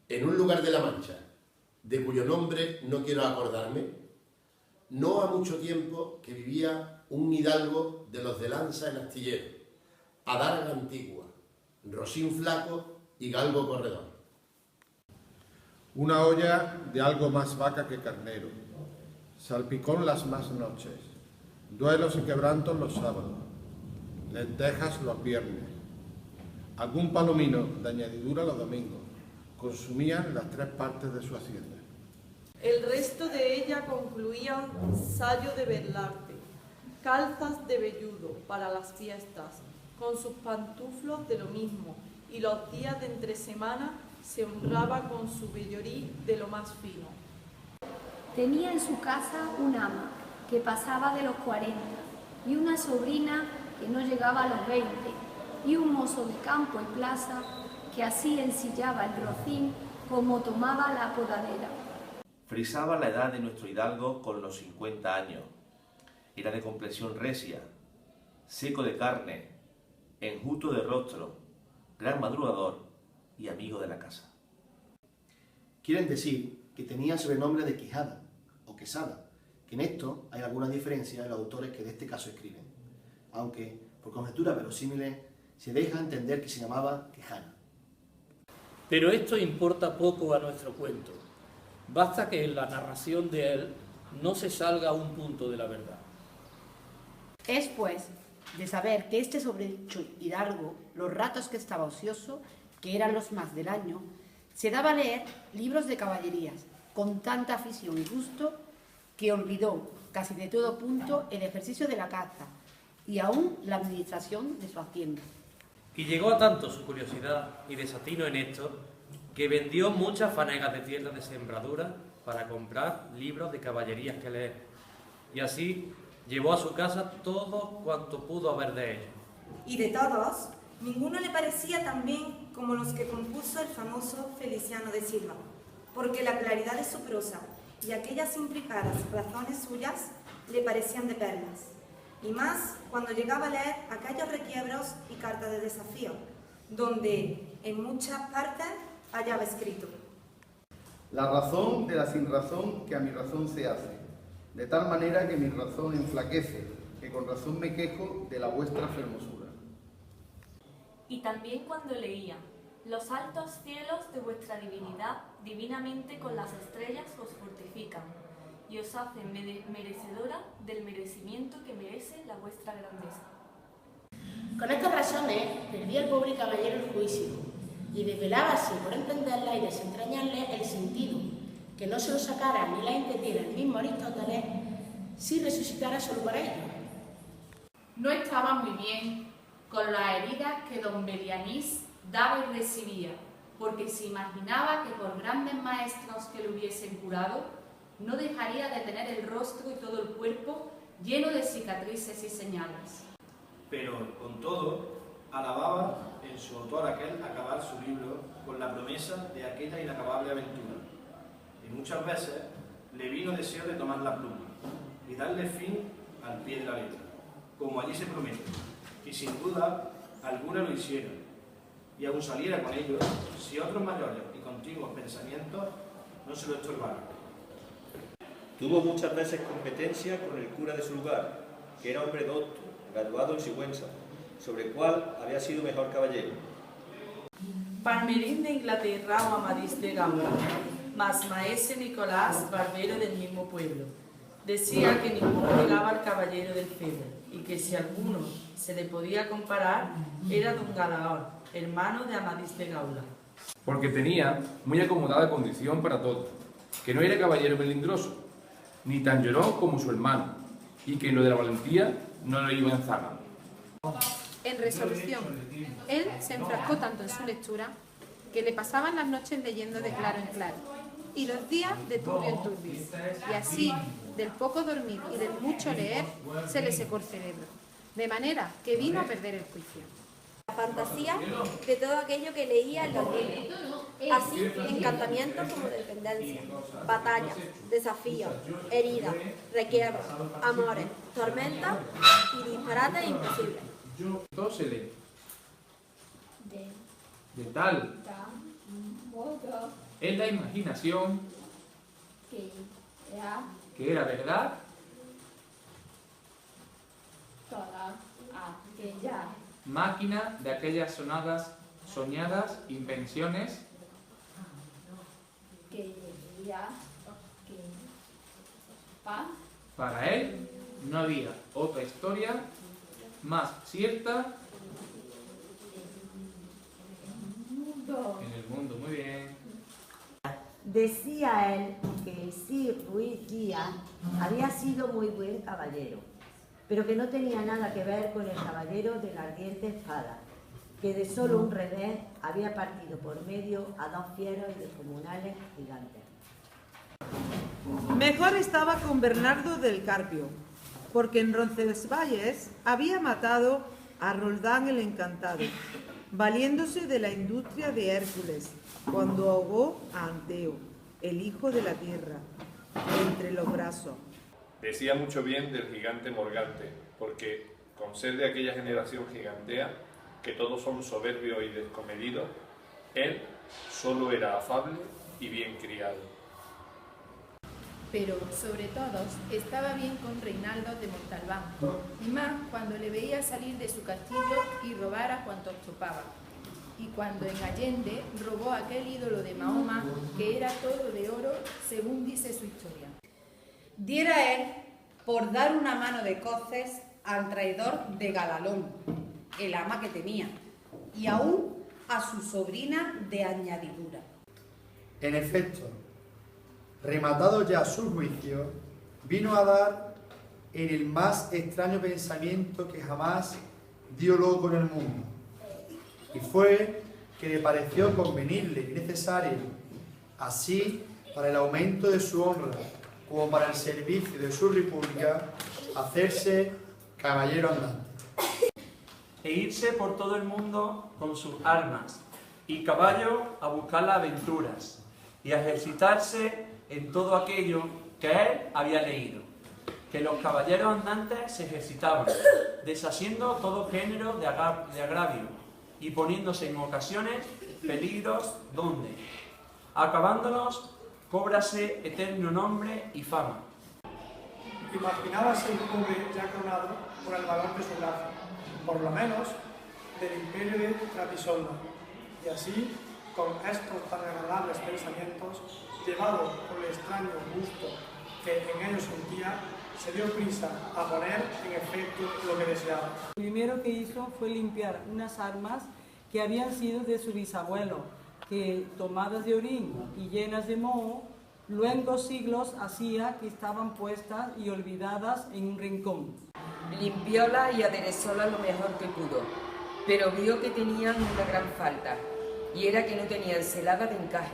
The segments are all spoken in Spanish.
en un lugar de la Mancha, de cuyo nombre no quiero acordarme, no ha mucho tiempo que vivía un hidalgo de los de lanza en astillero, adarga antigua, rosín flaco y galgo corredor. Una olla de algo más vaca que carnero, salpicón las más noches, duelos y quebrantos los sábados, lentejas los viernes, algún palomino de añadidura los domingos, consumían las 3 partes de su hacienda. El resto de ella concluían sayo de berlarte, calzas de velludo para las fiestas, con sus pantuflos de lo mismo, y los días de entre semana se honraba con su vellorí de lo más fino. Tenía en su casa un ama que pasaba de los 40 y una sobrina que no llegaba a los 20 y un mozo de campo y plaza que así ensillaba el rocín como tomaba la podadera. Frisaba la edad de nuestro hidalgo con los 50 años. Era de complexión recia, seco de carne, enjuto de rostro, gran madrugador y amigo de la casa. Quieren decir que tenía sobrenombre de Quijada o Quesada, que en esto hay algunas diferencias en los autores que de este caso escriben, aunque por conjeturas verosímiles se deja entender que se llamaba Quejana. Pero esto importa poco a nuestro cuento. Basta que en la narración de él no se salga un punto de la verdad. Es, pues, de saber que este sobrehecho hidalgo, los ratos que estaba ocioso, que eran los más del año, se daba a leer libros de caballerías, con tanta afición y gusto, que olvidó casi de todo punto el ejercicio de la caza y aún la administración de su hacienda. Y llegó a tanto su curiosidad y desatino en esto, que vendió muchas fanegas de tierra de sembradura para comprar libros de caballerías que leer, y así llevó a su casa todo cuanto pudo haber de ellos. Y de todos, ninguno le parecía tan bien como los que compuso el famoso Feliciano de Silva, porque la claridad de su prosa y aquellas implicadas razones suyas le parecían de perlas, y más cuando llegaba a leer aquellos requiebros y cartas de desafío, donde en muchas partes hallaba escrito: la razón de la sinrazón que a mi razón se hace, de tal manera que mi razón enflaquece, que con razón me quejo de la vuestra fermosura. Y también cuando leía: los altos cielos de vuestra divinidad divinamente con las estrellas os fortifican y os hacen merecedora del merecimiento que merece la vuestra grandeza. Con estas razones perdía el pobre caballero el juicio y desvelábase por entenderla y desentrañarle el sentido, que no se lo sacara ni la entendiera el mismo Aristóteles si resucitara solo para ello. No estaba muy bien con las heridas que don Belianís daba y recibía, porque se imaginaba que por grandes maestros que lo hubiesen curado, no dejaría de tener el rostro y todo el cuerpo lleno de cicatrices y señales. Pero, con todo, alababa en su autor aquel acabar su libro con la promesa de aquella inacabable aventura. Y muchas veces le vino deseo de tomar la pluma y darle fin al pie de la letra, como allí se promete, y sin duda alguna lo hiciera, y aún saliera con ello si otros mayores y continuos pensamientos no se lo estorbaran. Tuvo muchas veces competencia con el cura de su lugar, que era hombre docto, graduado en Sigüenza, sobre el cual había sido mejor caballero. Palmerín de Inglaterra o Amadís de Gaula, mas maese Nicolás, barbero del mismo pueblo. Decía que ninguno llegaba al caballero del Febo, y que si alguno se le podía comparar, era don Galaor, hermano de Amadís de Gaula. Porque tenía muy acomodada condición para todo, que no era caballero melindroso, ni tan llorón como su hermano, y que lo de la valentía no lo iba en zaga. En resolución, él se enfrascó tanto en su lectura que le pasaban las noches leyendo de claro en claro y los días de turbio en turbio, y así, del poco dormir y del mucho leer, se le secó el cerebro, de manera que vino a perder el juicio. La fantasía de todo aquello que leía en los libros, así encantamientos como dependencia, batallas, desafíos, heridas, requiebros, amores, tormentas y disparates imposibles. Todo se lee. De tal. en la imaginación que era verdad toda aquella máquina de aquellas soñadas invenciones que ya que para él no había otra historia más cierta en el mundo. Muy bien. Decía él que Sir Ruiz Díaz había sido muy buen caballero, pero que no tenía nada que ver con el caballero de la ardiente espada, que de solo un revés había partido por medio a dos fieros y descomunales gigantes. Mejor estaba con Bernardo del Carpio, porque en Roncesvalles había matado a Roldán el Encantado, valiéndose de la industria de Hércules, cuando ahogó a Anteo, el hijo de la tierra, entre los brazos. Decía mucho bien del gigante Morgante, porque con ser de aquella generación gigantea, que todos son soberbios y descomedidos, él solo era afable y bien criado. Pero, sobre todos, estaba bien con Reinaldo de Montalbán, y más cuando le veía salir de su castillo y robar a cuantos topaba. Y cuando en Allende robó aquel ídolo de Mahoma, que era todo de oro, según dice su historia. Diera él por dar una mano de coces al traidor de Galalón, el ama que tenía, y aún a su sobrina de añadidura. En efecto, rematado ya su juicio, vino a dar en el más extraño pensamiento que jamás dio loco en el mundo. Y fue que le pareció convenible y necesario, así para el aumento de su honra como para el servicio de su república, hacerse caballero andante. E irse por todo el mundo con sus armas y caballo a buscar las aventuras y a ejercitarse en todo aquello que él había leído, que los caballeros andantes se ejercitaban, deshaciendo todo género de agravio y poniéndose en ocasiones peligros donde, acabándolos, cóbrase eterno nombre y fama. Imaginábase el pobre ya coronado por el valor de su brazo, por lo menos del imperio de Trapisonda, y así, con estos tan agradables pensamientos, llevado por el extraño gusto que en ellos sentía, se dio prisa a poner en efecto lo que deseaba. Lo primero que hizo fue limpiar unas armas que habían sido de su bisabuelo, que tomadas de orín y llenas de moho, luengos siglos hacía que estaban puestas y olvidadas en un rincón. Limpióla y aderezóla lo mejor que pudo, pero vio que tenían una gran falta, y era que no tenían celada de encaje,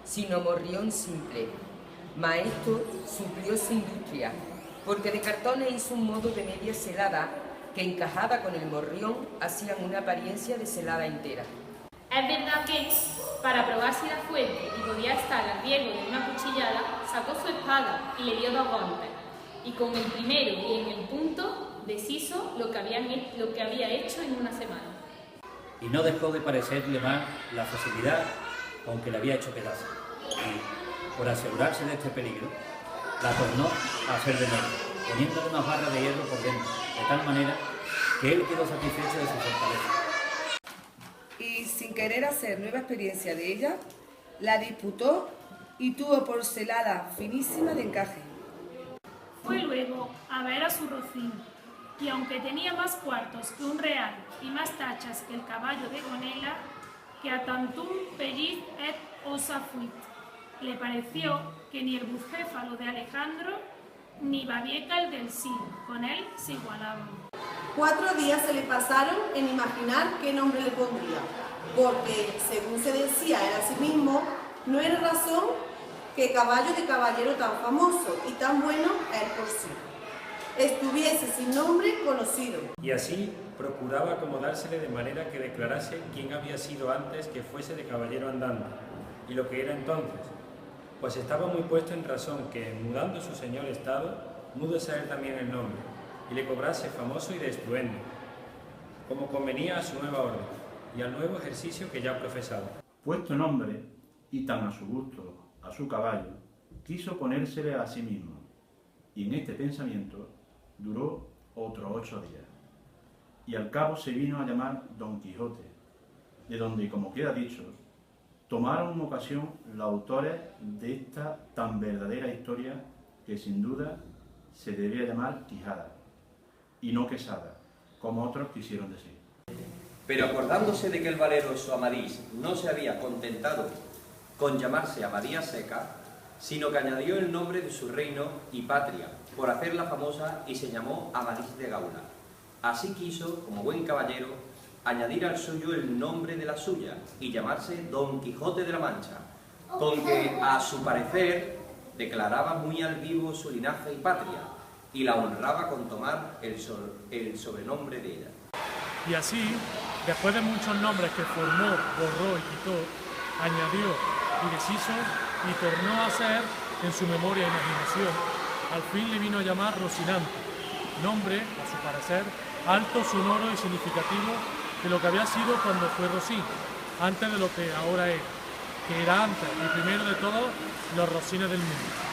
sino morrión simple. Mas esto suplió su industria, porque de cartones hizo un modo de media celada que encajada con el morrión hacían una apariencia de celada entera. Es verdad que, para probar si la fuente y podía estar al riesgo de una cuchillada, sacó su espada y le dio 2 golpes, y con el primero y en el punto deshizo lo que había hecho en una semana. Y no dejó de parecerle mal la facilidad con que le había hecho pedazos, y, por asegurarse de este peligro, la tornó a hacer de nuevo, poniéndole unas barras de hierro por dentro, de tal manera que él quedó satisfecho de su fortaleza. Y sin querer hacer nueva experiencia de ella, la disputó y tuvo por celada finísima de encaje. Fue luego a ver a su Rocín, y aunque tenía más cuartos que un real y más tachas que el caballo de Gonela, que a tantum pelliz et osa fuit, le pareció que ni el bucéfalo de Alejandro ni Babieca el del Cid con él se igualaban. 4 días se le pasaron en imaginar qué nombre le pondría, porque, según se decía él a sí mismo, no era razón que caballo de caballero tan famoso y tan bueno él por sí estuviese sin nombre conocido. Y así procuraba acomodársele de manera que declarase quién había sido antes que fuese de caballero andante, y lo que era entonces, pues estaba muy puesto en razón que, mudando su señor estado, mudase a él también el nombre, y le cobrase famoso y de estruendo, como convenía a su nueva orden, y al nuevo ejercicio que ya profesaba. Puesto nombre, y tan a su gusto a su caballo, quiso ponérsele a sí mismo, y en este pensamiento duró otros 8 días. Y al cabo se vino a llamar Don Quijote, de donde, como queda dicho, tomaron ocasión los autores de esta tan verdadera historia que sin duda se debía llamar Quijada, y no Quesada, como otros quisieron decir. Pero acordándose de que el valeroso Amadís no se había contentado con llamarse Abadía Seca, sino que añadió el nombre de su reino y patria, por hacerla famosa, y se llamó Amadís de Gaula. Así quiso, como buen caballero, añadir al suyo el nombre de la suya, y llamarse Don Quijote de la Mancha, con que, a su parecer, declaraba muy al vivo su linaje y patria, y la honraba con tomar el sobrenombre de ella. Y así, después de muchos nombres que formó, borró y quitó, añadió y deshizo y tornó a hacer en su memoria e imaginación, al fin le vino a llamar Rocinante, nombre, a su parecer, alto, sonoro y significativo de lo que había sido cuando fue Rocín, antes de lo que ahora es, que era antes y primero de todos los rocines del mundo.